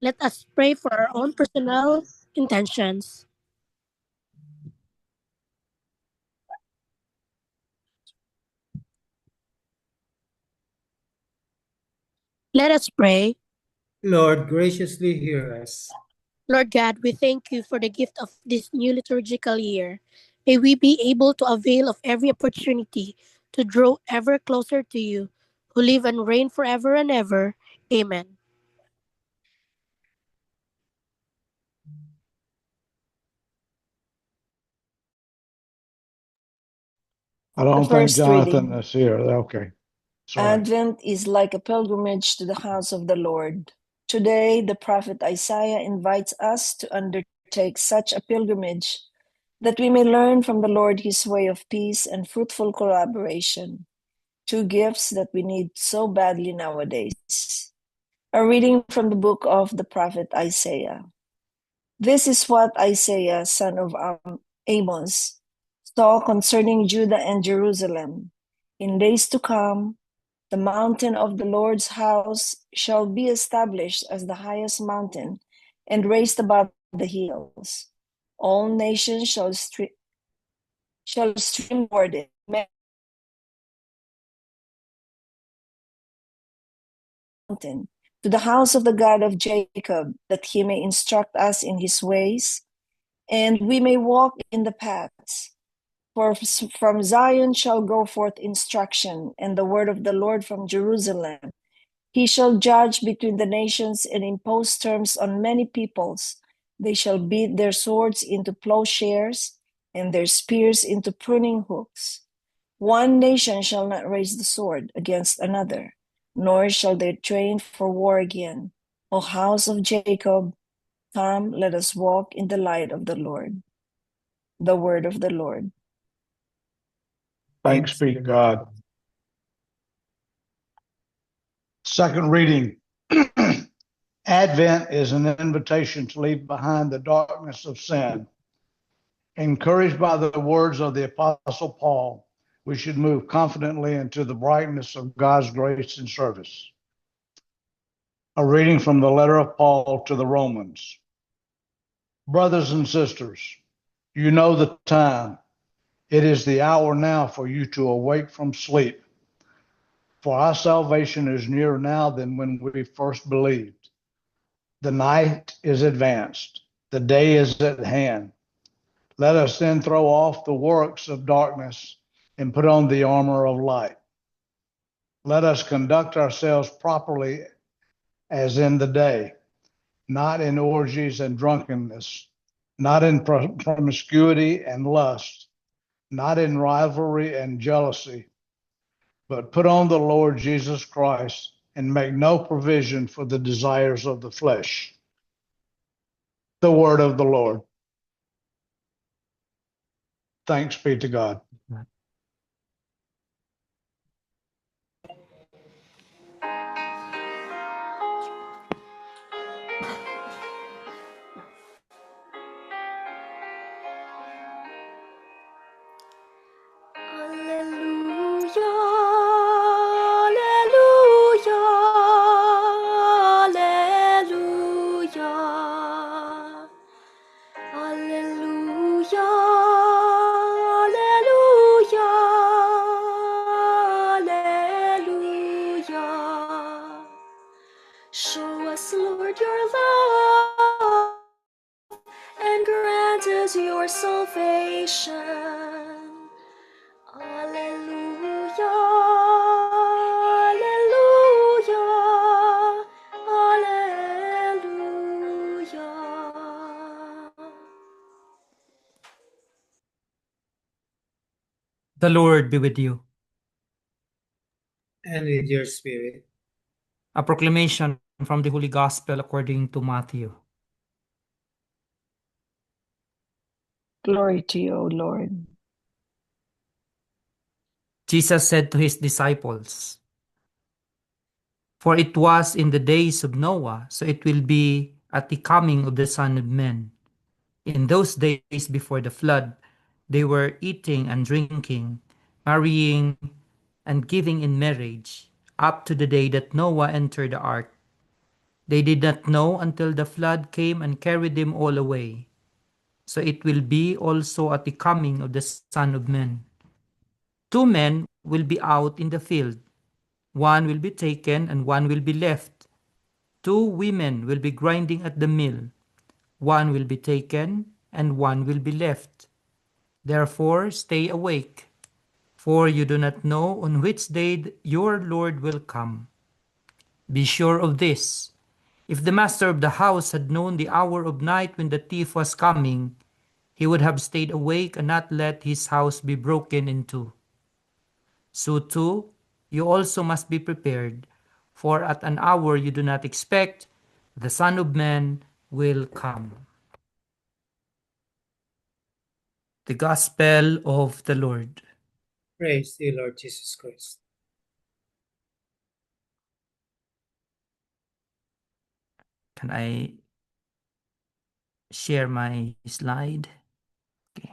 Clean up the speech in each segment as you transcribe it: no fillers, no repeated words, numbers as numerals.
Let us pray for our own personal intentions. Let us pray. Lord, graciously hear us. Lord God, we thank you for the gift of this new liturgical year. May we be able to avail of every opportunity to draw ever closer to you, who live and reign forever and ever. Amen. I The don't think first Jonathan reading. is here. Okay. Sorry. Advent is like a pilgrimage to the house of the Lord. Today, the prophet Isaiah invites us to undertake such a pilgrimage that we may learn from the Lord his way of peace and fruitful collaboration, two gifts that we need so badly nowadays. A reading from the book of the prophet Isaiah. This is what Isaiah, son of Amos, saw concerning Judah and Jerusalem. In days to come, the mountain of the Lord's house shall be established as the highest mountain and raised above the hills. All nations shall stream toward it. Mountain, to the house of the God of Jacob, that he may instruct us in his ways, and we may walk in the paths. For from Zion shall go forth instruction, and the word of the Lord from Jerusalem. He shall judge between the nations and impose terms on many peoples. They shall beat their swords into plowshares and their spears into pruning hooks. One nation shall not raise the sword against another, nor shall they train for war again. O house of Jacob, come, let us walk in the light of the Lord. The word of the Lord. Thanks be to God. Second reading. Advent is an invitation to leave behind the darkness of sin. Encouraged by the words of the Apostle Paul, we should move confidently into the brightness of God's grace and service. A reading from the letter of Paul to the Romans. Brothers and sisters, you know the time. It is the hour now for you to awake from sleep. For our salvation is nearer now than when we first believed. The night is advanced, the day is at hand. Let us then throw off the works of darkness and put on the armor of light. Let us conduct ourselves properly as in the day, not in orgies and drunkenness, not in promiscuity and lust, not in rivalry and jealousy, but put on the Lord Jesus Christ and make no provision for the desires of the flesh. The word of the Lord. Thanks be to God. Show us, Lord, your love and grant us your salvation. Alleluia, alleluia, alleluia. The Lord be with you. And with your spirit. A proclamation from the Holy Gospel according to Matthew. Glory to you, O Lord. Jesus said to his disciples, "For it was in the days of Noah, so it will be at the coming of the Son of Man. In those days before the flood, they were eating and drinking, marrying and giving in marriage, up to the day that Noah entered the ark. They did not know until the flood came and carried them all away. So it will be also at the coming of the Son of Man. Two men will be out in the field. One will be taken and one will be left. Two women will be grinding at the mill. One will be taken and one will be left. Therefore, stay awake, for you do not know on which day your Lord will come. Be sure of this. If the master of the house had known the hour of night when the thief was coming, he would have stayed awake and not let his house be broken into. So too, you also must be prepared, for at an hour you do not expect, the Son of Man will come. The Gospel of the Lord. Praise thee, Lord Jesus Christ. Can I share my slide? Okay.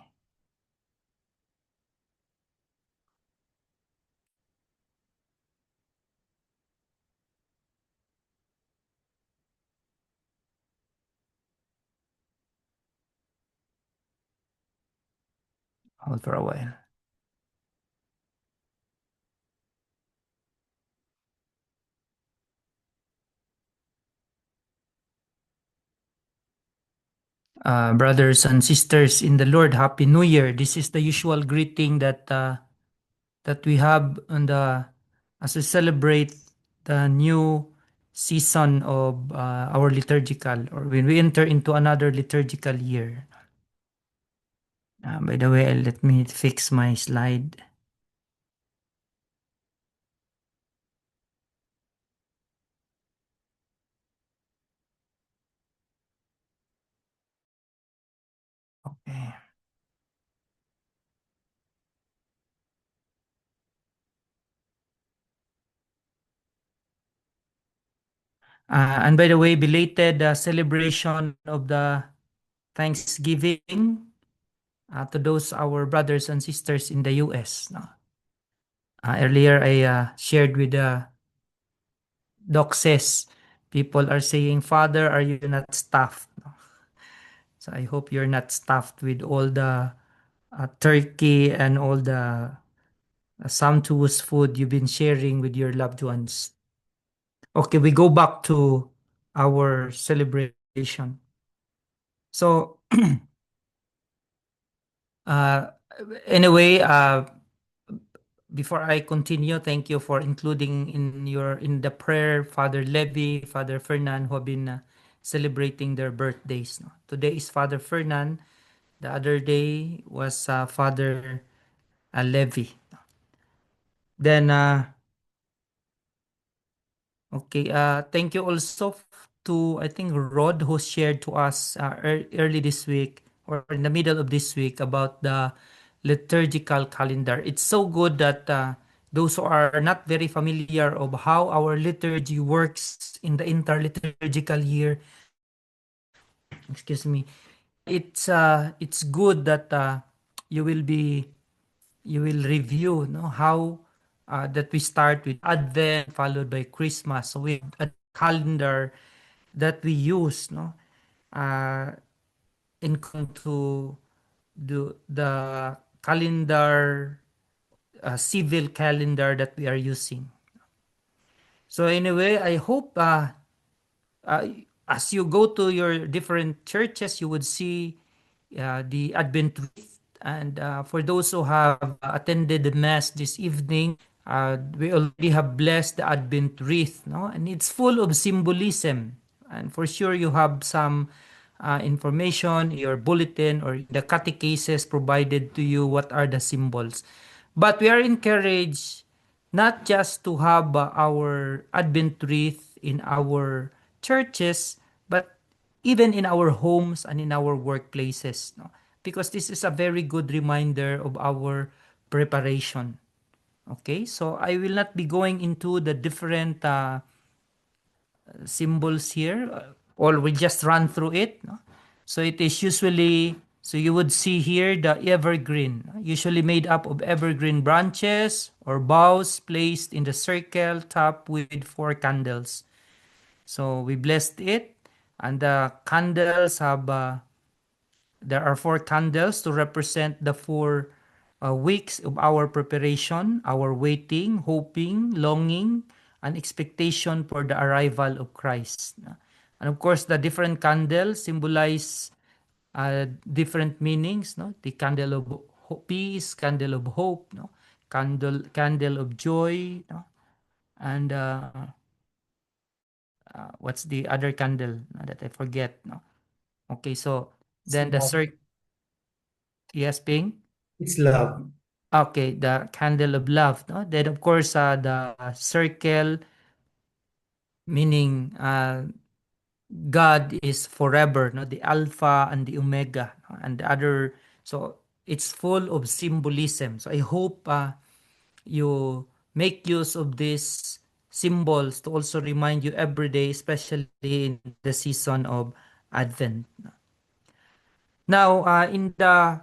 Hold for a while. Brothers and sisters in the Lord, Happy New Year. This is the usual greeting that we have on the as we celebrate the new season of our liturgical, or when we enter into another liturgical year. By the way, let me fix my slide. Okay. And by the way, belated celebration of the Thanksgiving to those our brothers and sisters in the US. No? Earlier, I shared with Doc says, people are saying, Father, are you not stuffed? No? So I hope you're not stuffed with all the turkey and all the sumptuous food you've been sharing with your loved ones. Okay, we go back to our celebration. So, anyway, before I continue, thank you for including in the prayer Father Levy, Father Fernan, who have been celebrating their birthdays. No? Today is Father Fernan. The other day was Father Levy. Then, okay, thank you also to, I think, Rod, who shared to us early this week or in the middle of this week about the liturgical calendar. It's so good that those who are not very familiar of how our liturgy works in the interliturgical year, excuse me, it's good that you will review, no, how that we start with Advent followed by Christmas. So we have a calendar that we use, no, in to the calendar, civil calendar that we are using. So anyway, I hope as you go to your different churches, you would see the Advent wreath. And for those who have attended the Mass this evening, we already have blessed the Advent wreath, no? And it's full of symbolism. And for sure, you have some information, your bulletin or the catechesis provided to you, what are the symbols. But we are encouraged not just to have our Advent wreath in our churches, but even in our homes and in our workplaces. No? Because this is a very good reminder of our preparation. Okay, so I will not be going into the different symbols here, or we just run through it. No? So it is usually, so you would see here the evergreen, usually made up of evergreen branches or boughs placed in the circle topped with 4 candles. So we blessed it, and the candles have there are 4 candles to represent the 4 weeks of our preparation, our waiting, hoping, longing, and expectation for the arrival of Christ. And of course, the different candles symbolize different meanings. No, the candle of peace, candle of hope, no, candle of joy, no, and what's the other candle that I forget? No, okay, so It's then the love. yes, Ping. It's love. Okay, the candle of love, no? Then of course, the circle, meaning God is forever, no? The Alpha and the Omega, no? And the other, so it's full of symbolism. So I hope you make use of these symbols to also remind you every day, especially in the season of Advent. Now, in the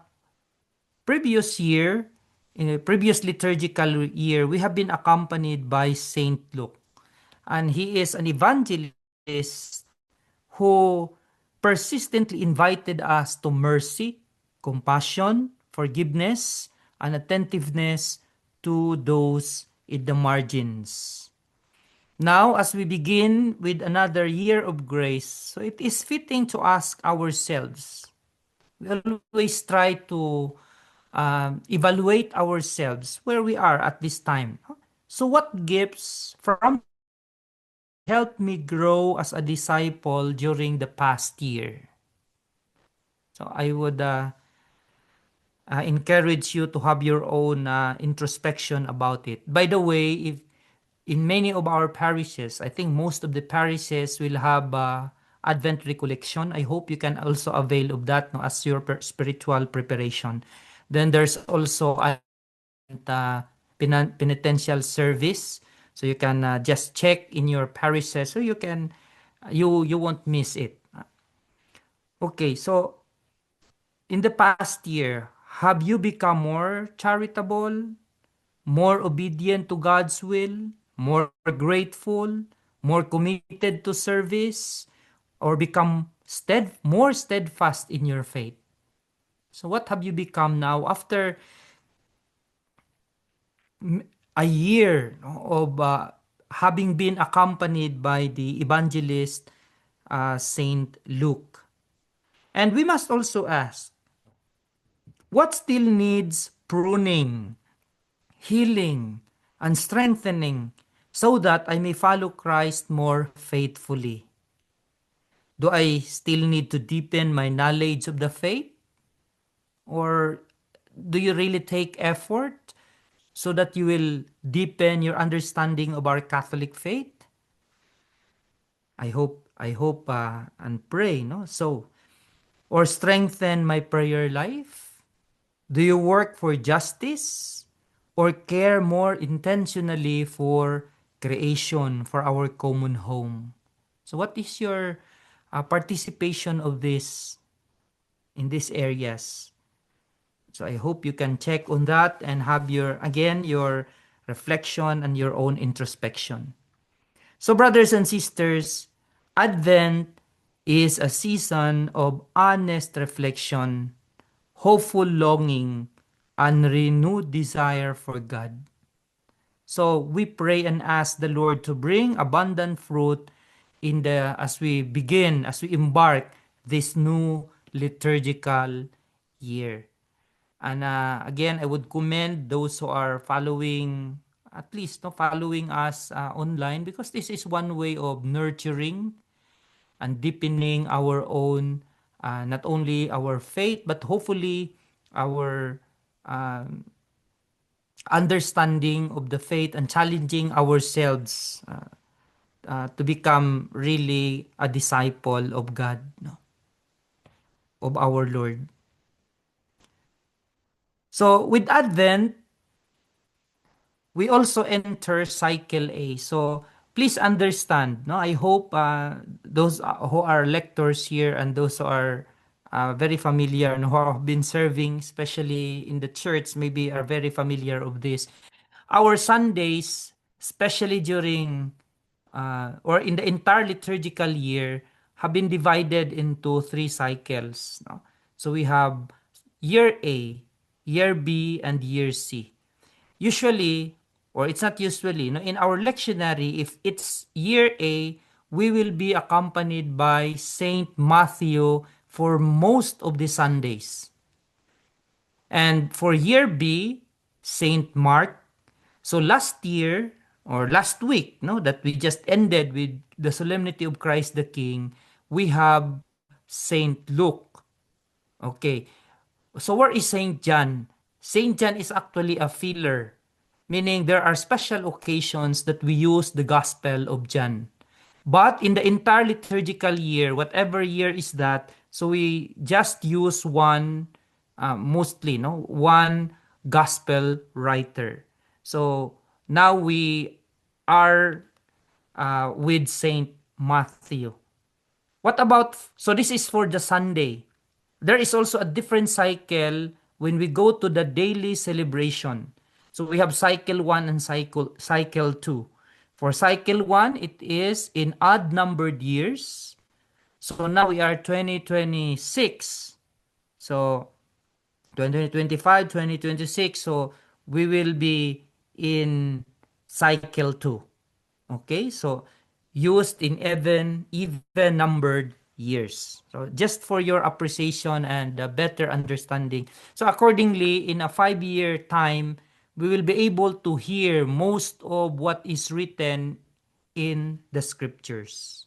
previous year, in the previous liturgical year, we have been accompanied by Saint Luke. And he is an evangelist who persistently invited us to mercy, compassion, forgiveness, and attentiveness to those in the margins. Now, as we begin with another year of grace, so it is fitting to ask ourselves. We always try to evaluate ourselves where we are at this time. So, what gifts from helped me grow as a disciple during the past year? So, I would encourage you to have your own introspection about it. By the way, if in many of our parishes, I think most of the parishes will have Advent recollection. I hope you can also avail of that, no, as your spiritual preparation. Then there's also penitential service, so you can just check in your parishes, so you can you won't miss it. Okay, so in the past year, have you become more charitable, more obedient to God's will, more grateful, more committed to service, or become more steadfast in your faith? So what have you become now after a year, no, of having been accompanied by the evangelist Saint Luke? And we must also ask, what still needs pruning, healing, and strengthening so that I may follow Christ more faithfully? Do I still need to deepen my knowledge of the faith? Or do you really take effort so that you will deepen your understanding of our Catholic faith? I hope and pray, no? So, or strengthen my prayer life? Do you work for justice or care more intentionally for creation, for our common home? So what is your participation of this in these areas? So I hope you can check on that and have your reflection and your own introspection. So brothers and sisters, Advent is a season of honest reflection, hopeful longing, and renewed desire for God. So we pray and ask the Lord to bring abundant fruit as we embark this new liturgical year. And again, I would commend those who are following, at least no, following us online, because this is one way of nurturing and deepening our own, not only our faith, but hopefully our understanding of the faith and challenging ourselves to become really a disciple of God, no, of our Lord. So with Advent, we also enter cycle A. So please understand, no? I hope those who are lectors here and those who are very familiar and who have been serving, especially in the church, maybe are very familiar of this. Our Sundays, especially during or in the entire liturgical year have been divided into 3 cycles. No? So we have year A, year B, and year C. Usually, or it's not usually, no, in our lectionary, if it's year A, we will be accompanied by Saint Matthew for most of the Sundays. And for year B, Saint Mark. So last year or last week, no, that we just ended with the Solemnity of Christ the King, we have Saint Luke. Okay. So where is Saint John? Saint John is actually a filler, meaning there are special occasions that we use the Gospel of John. But in the entire liturgical year, whatever year is that, so we just use one, mostly, no, one gospel writer. So now we are with Saint Matthew. What about, so this is for the Sunday. There is also a different cycle when we go to the daily celebration. So we have cycle 1 and cycle 2. For cycle 1, it is in odd numbered years. So now we are 2026. So 2025, 2026. So we will be in cycle 2. Okay, so used in even numbered years. So just for your appreciation and a better understanding. So accordingly, in a 5-year time, we will be able to hear most of what is written in the scriptures.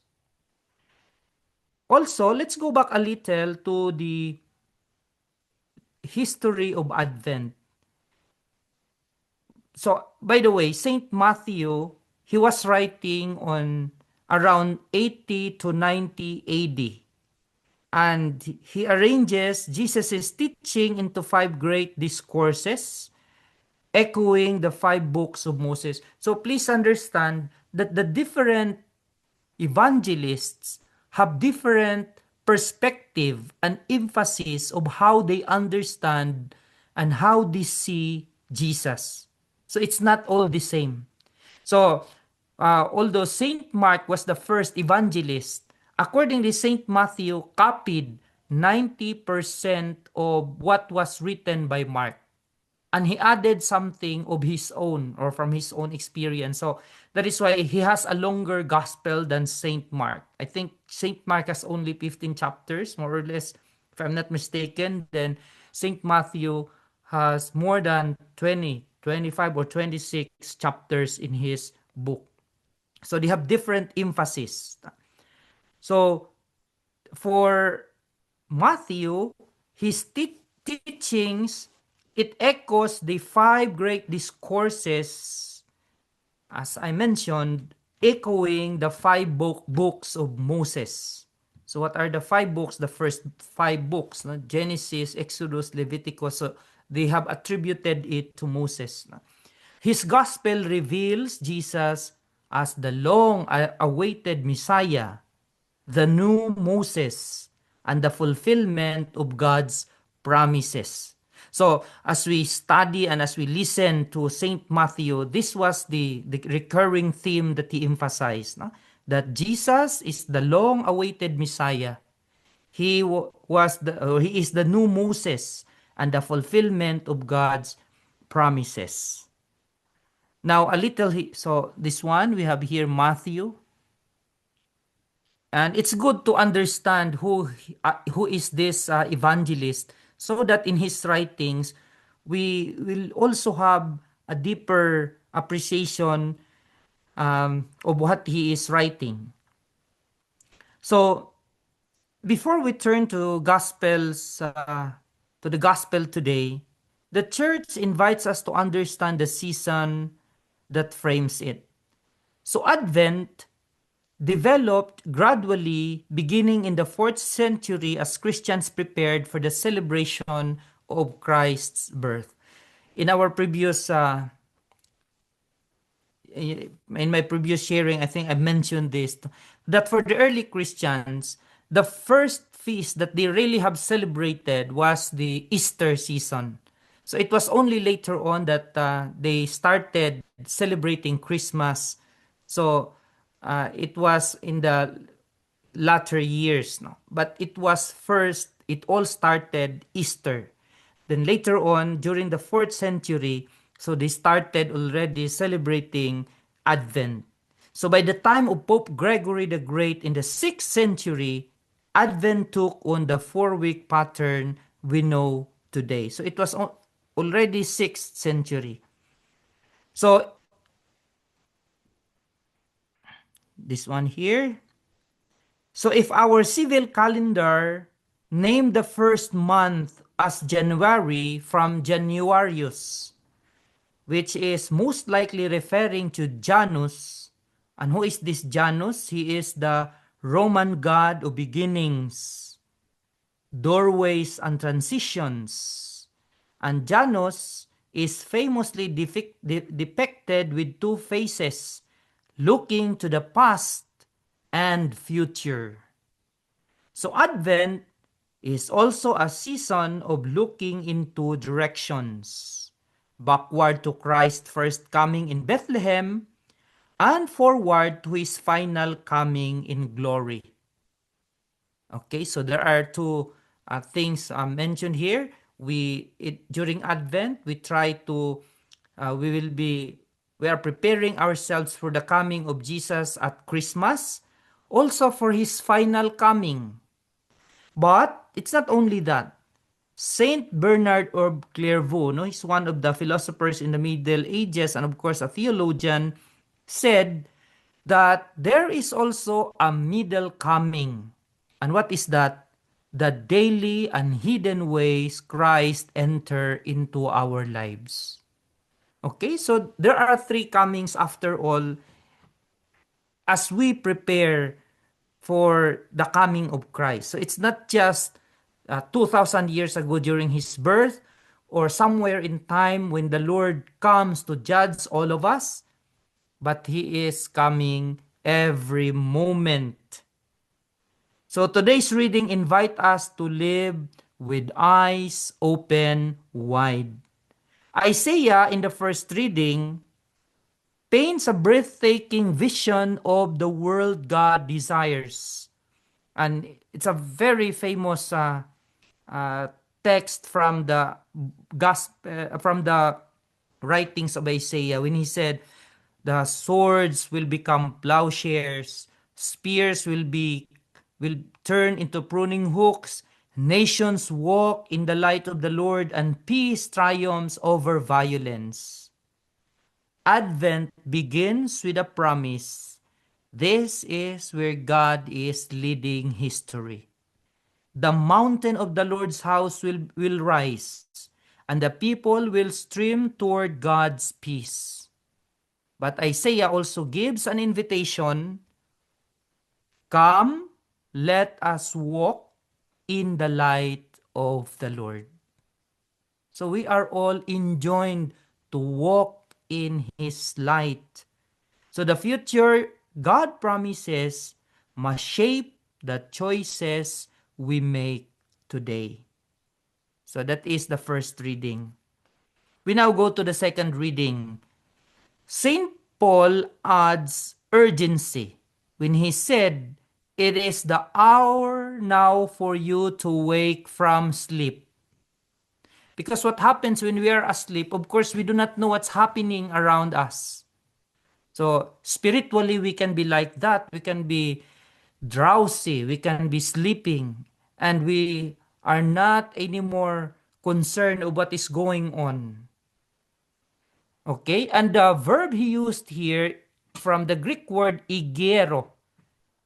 Also, let's go back a little to the history of Advent. So, by the way, Saint Matthew, he was writing on around 80 to 90 AD. And he arranges Jesus' teaching into 5 great discourses, echoing the 5 books of Moses. So please understand that the different evangelists have different perspective and emphasis of how they understand and how they see Jesus. So it's not all the same. So although Saint Mark was the first evangelist, accordingly Saint Matthew copied 90% of what was written by Mark. And he added something of his own or from his own experience. So that is why he has a longer gospel than Saint Mark. I think Saint Mark has only 15 chapters, more or less, if I'm not mistaken. Then Saint Matthew has more than 20, 25 or 26 chapters in his book. So they have different emphasis. So for Matthew, his teachings, it echoes the 5 great discourses, as I mentioned, echoing the 5 books of Moses. So what are the 5 books? The first 5 books, no? Genesis, Exodus, Leviticus. So they have attributed it to Moses. His gospel reveals Jesus as the long-awaited Messiah, the new Moses, and the fulfillment of God's promises. So as we study and as we listen to Saint Matthew, this was the recurring theme that he emphasized, no? That Jesus is the long-awaited Messiah. He is the new Moses and the fulfillment of God's promises. Now a little, so this one we have here Matthew. And it's good to understand who is this evangelist, so that in his writings, we will also have a deeper appreciation of what he is writing. So, before we turn to the gospel today, the church invites us to understand the season that frames it. So, Advent developed gradually beginning in the 4th century as Christians prepared for the celebration of Christ's birth. In our previous, in my previous sharing, I think I mentioned this, that for the early Christians, the first feast that they really have celebrated was the Easter season. So it was only later on that they started celebrating Christmas. So it was in the latter years, no? But it was first, it all started Easter. Then later on, during the 4th century, so they started already celebrating Advent. So by the time of Pope Gregory the Great in the 6th century, Advent took on the 4-week pattern we know today. So it was already 6th century. So this one here. So if our civil calendar named the first month as January from Januarius, which is most likely referring to Janus. And who is this Janus? He is the Roman god of beginnings, doorways, and transitions. And Janus is famously depicted with two faces, looking to the past and future. So Advent is also a season of looking into directions, backward to Christ's first coming in Bethlehem and forward to his final coming in glory. Okay, so there are two things mentioned here. During Advent, we are preparing ourselves for the coming of Jesus at Christmas, also for his final coming. But it's not only that. Saint Bernard of Clairvaux, no, he's one of the philosophers in the Middle Ages and of course a theologian, said that there is also a middle coming. And what is that? The daily and hidden ways Christ enter into our lives. Okay, so there are three comings after all as we prepare for the coming of Christ. So it's not just 2,000 years ago during his birth or somewhere in time when the Lord comes to judge all of us, but he is coming every moment. So today's reading invite us to live with eyes open wide. Isaiah in the first reading paints a breathtaking vision of the world God desires. And it's a very famous text from the writings of Isaiah when he said, the swords will become plowshares, spears will turn into pruning hooks, nations walk in the light of the Lord, and peace triumphs over violence. Advent begins with a promise. This is where God is leading history. The mountain of the Lord's house will rise, and the people will stream toward God's peace. But Isaiah also gives an invitation. Come, let us walk in the light of the Lord. So we are all enjoined to walk in his light. So the future God promises must shape the choices we make today. So that is the first reading. We now go to the second reading. St. Paul adds urgency when he said, "It is the hour now for you to wake from sleep." Because what happens when we are asleep, of course, we do not know what's happening around us. So spiritually, we can be like that. We can be drowsy. We can be sleeping. And we are not anymore concerned of what is going on. Okay? And the verb he used here from the Greek word igero.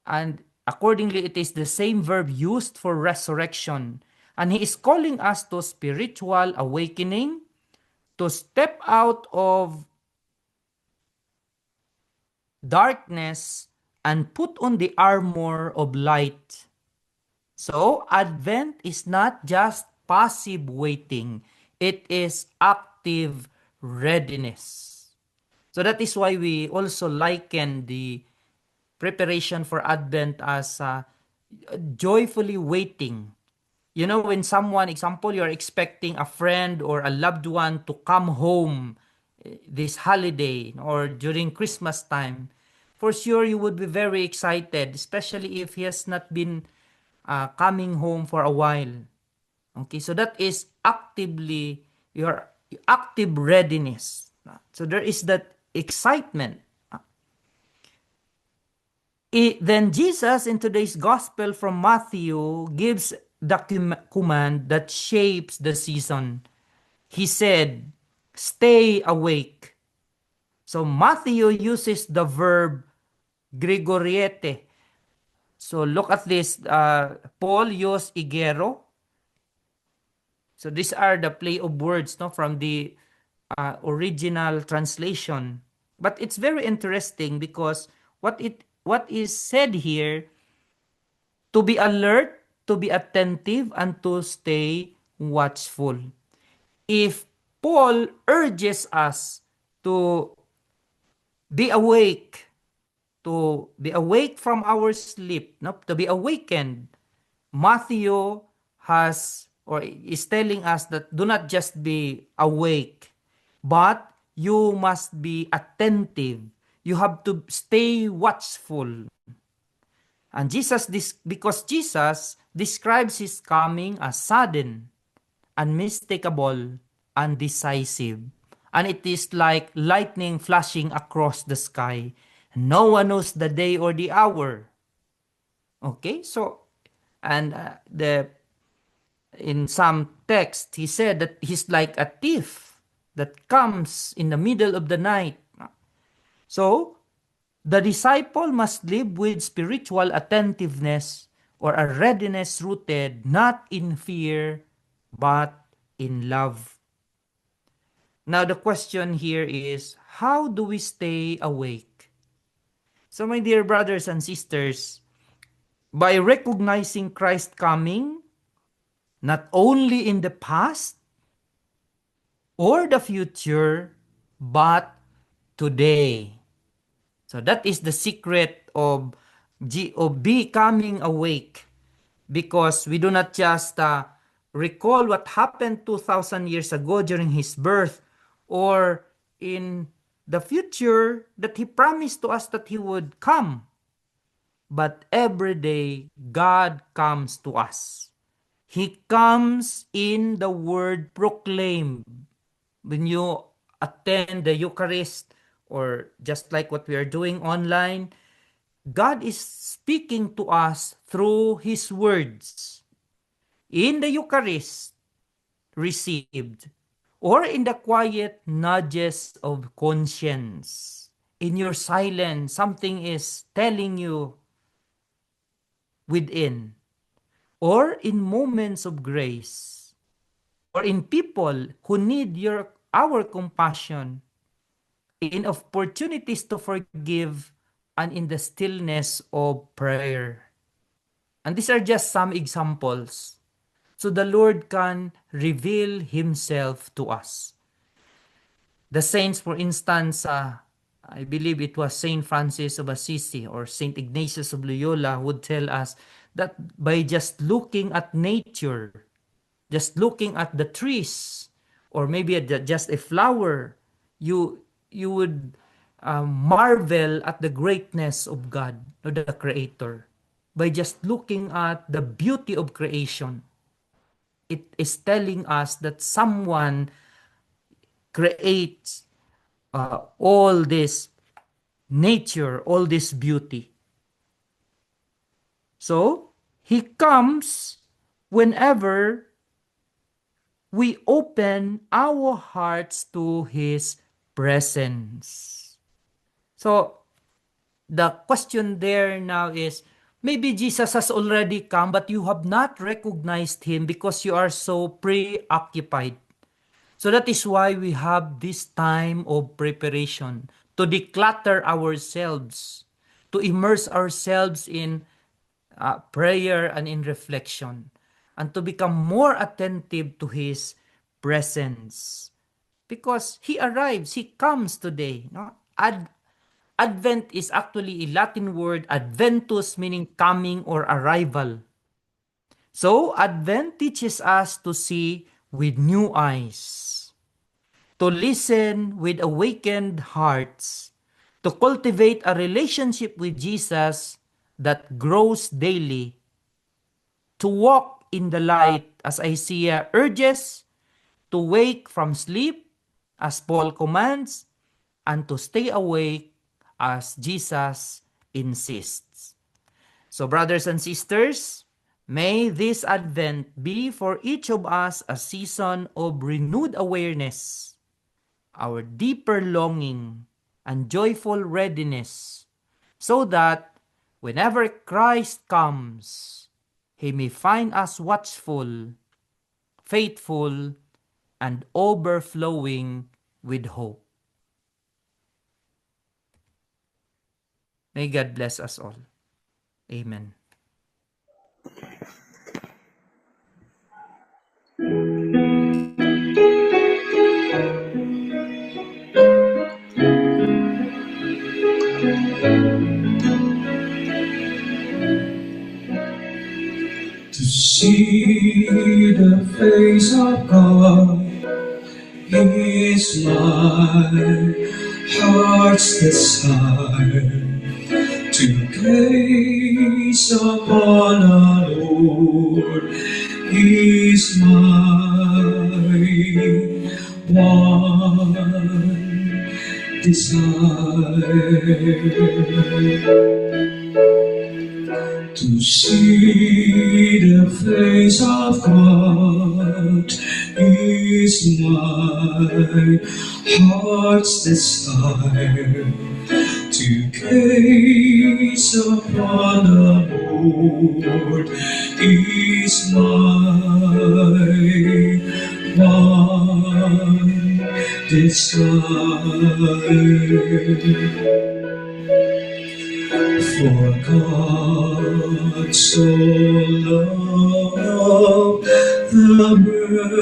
And accordingly, it is the same verb used for resurrection. And he is calling us to spiritual awakening, to step out of darkness and put on the armor of light. So, Advent is not just passive waiting. It is active readiness. So that is why we also liken the preparation for Advent as joyfully waiting. You know, when someone, example, you're expecting a friend or a loved one to come home this holiday or during Christmas time, for sure you would be very excited, especially if he has not been coming home for a while. Okay, so that is actively your active readiness. So there is that excitement. Then Jesus in today's gospel from Matthew gives the command that shapes the season. He said, stay awake. So Matthew uses the verb gregoriete. So look at this. Paul used igero. So these are the play of words, no, from the original translation. But it's very interesting because what is said here, to be alert, to be attentive, and to stay watchful. If Paul urges us to be awake, from our sleep, no? To be awakened, Matthew has or is telling us that do not just be awake, but you must be attentive. You have to stay watchful. And because Jesus describes his coming as sudden, unmistakable, and decisive. And it is like lightning flashing across the sky. No one knows the day or the hour. Okay, so, and in some text, he said that he's like a thief that comes in the middle of the night. So, the disciple must live with spiritual attentiveness or a readiness rooted not in fear but in love. Now, the question here is, how do we stay awake? So, my dear brothers and sisters, by recognizing Christ coming, not only in the past or the future, but today. So that is the secret of becoming awake, because we do not just recall what happened 2,000 years ago during his birth, or in the future that he promised to us that he would come. But every day, God comes to us. He comes in the word proclaimed. When you attend the Eucharist, or just like what we are doing online, God is speaking to us through His words. In the Eucharist received, or in the quiet nudges of conscience. In your silence, something is telling you within. Or in moments of grace. Or in people who need our compassion. In opportunities to forgive, and in the stillness of prayer. And these are just some examples. So the Lord can reveal Himself to us. The saints, for instance, I believe it was Saint Francis of Assisi or Saint Ignatius of Loyola would tell us that by just looking at nature, just looking at the trees, or maybe just a flower, you would marvel at the greatness of God, or the Creator, by just looking at the beauty of creation. It is telling us that someone creates all this nature, all this beauty. So, He comes whenever we open our hearts to His presence. So, the question there now is, maybe Jesus has already come, but you have not recognized Him because you are so preoccupied. So that is why we have this time of preparation, to declutter ourselves, to immerse ourselves in prayer and in reflection, and to become more attentive to His presence. Because He arrives, He comes today. No? Advent is actually a Latin word, adventus, meaning coming or arrival. So, Advent teaches us to see with new eyes, to listen with awakened hearts, to cultivate a relationship with Jesus that grows daily, to walk in the light as Isaiah urges, to wake from sleep as Paul commands, and to stay awake as Jesus insists. So brothers and sisters, may this Advent be for each of us a season of renewed awareness, our deeper longing, and joyful readiness, so that whenever Christ comes, He may find us watchful, faithful, and overflowing with hope. May God bless us all. Amen. To see the face of God is my heart's desire. To gaze upon our Lord is my one desire. To see the face of God is my heart's desire. To gaze upon the Lord is my one desire. For God so loved the world,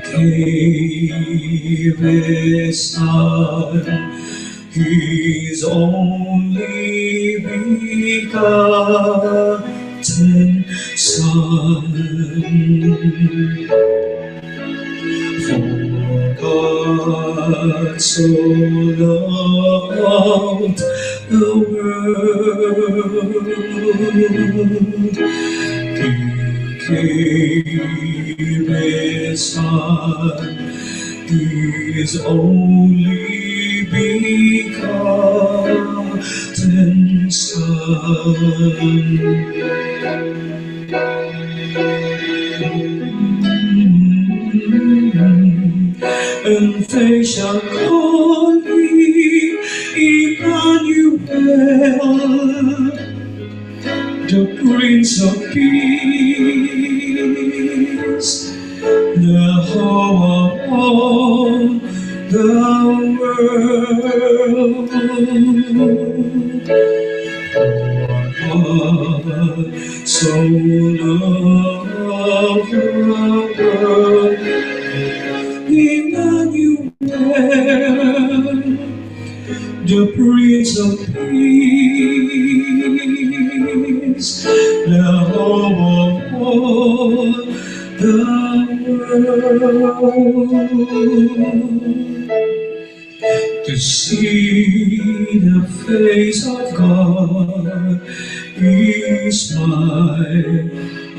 He gave His Son, His only begotten Son. God so loved the world, He gave His Son, His only begotten Son. And they shall call me Emmanuel, the Prince of Peace, the hope of all the world. God so loved the world, Emmanuel, the Prince of Peace, the hope of all the world. To see the face of God is my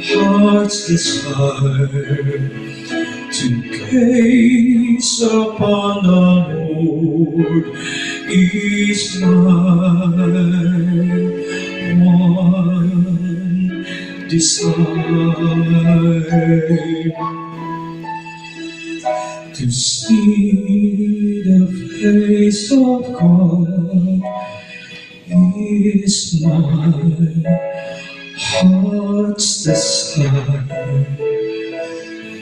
heart's desire. To gaze upon the Lord is my one desire. To see the face of God is my heart's desire.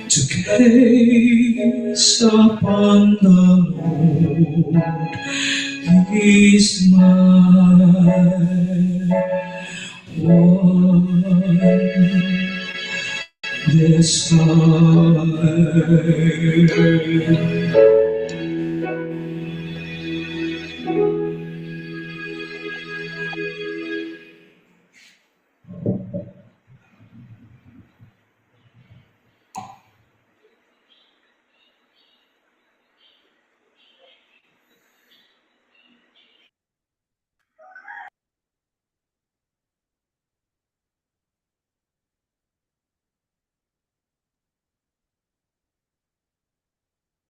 To gaze upon the Lord is my one desire.